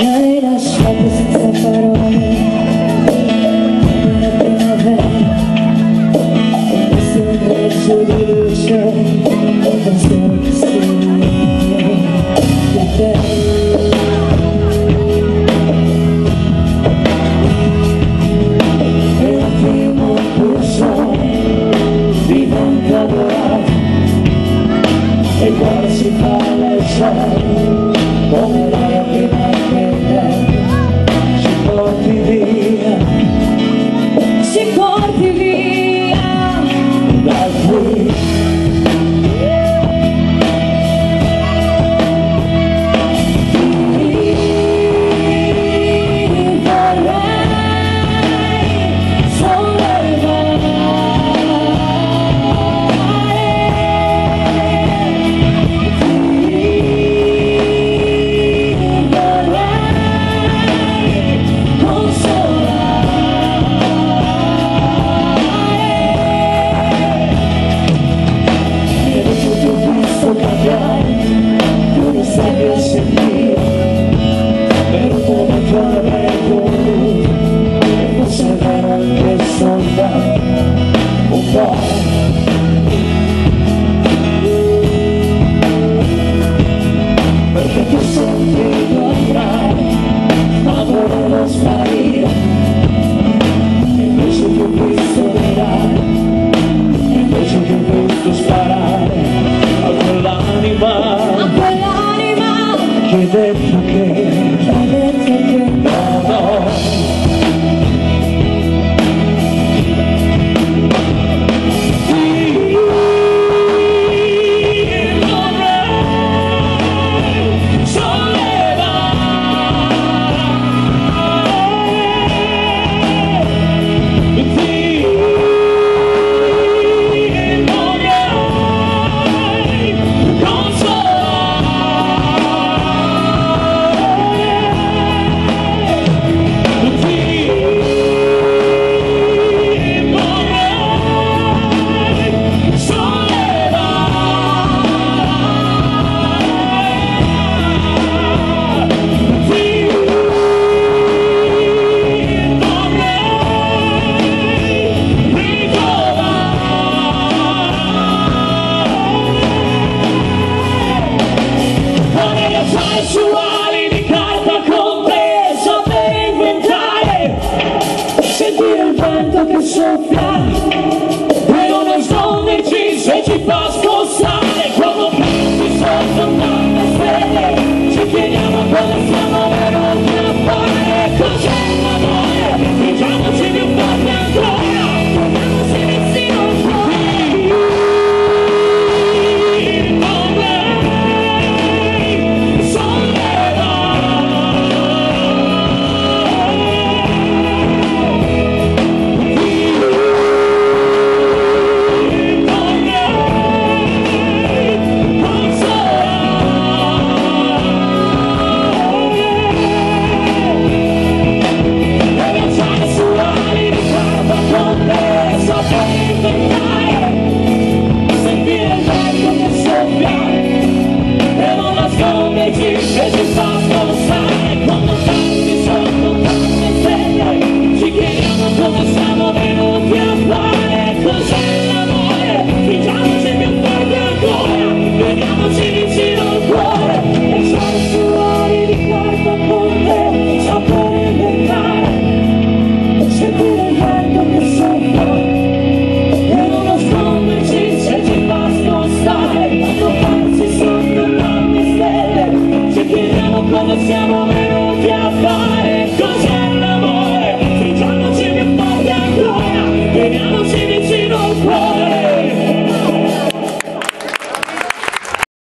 hai lasciato senza parole la primavera, questo raggio di luce, un pensiero che scrive di te. E il primo pulso diventa dorato e il cuore si fa leggero come l'aria prima che te ci porti via da qui. Perché ti sentivo attrarre, ma volevo sparire, e invece ti ho visto mirare, e invece ti ho visto sparare a quell'anima che hai detto che no, no. Sessuali di carta con te, saper inventare, sentire il vento che soffia e non nasconderci se ci fa spostare. Quando pensi sotto tante stelle ci chiediamo cosa siamo venuti a fare. Cos'è l'amore? Diciamoci più forte ancora, togliamoci vicino al cuore. Sentire il vento che soffia e non nasconderci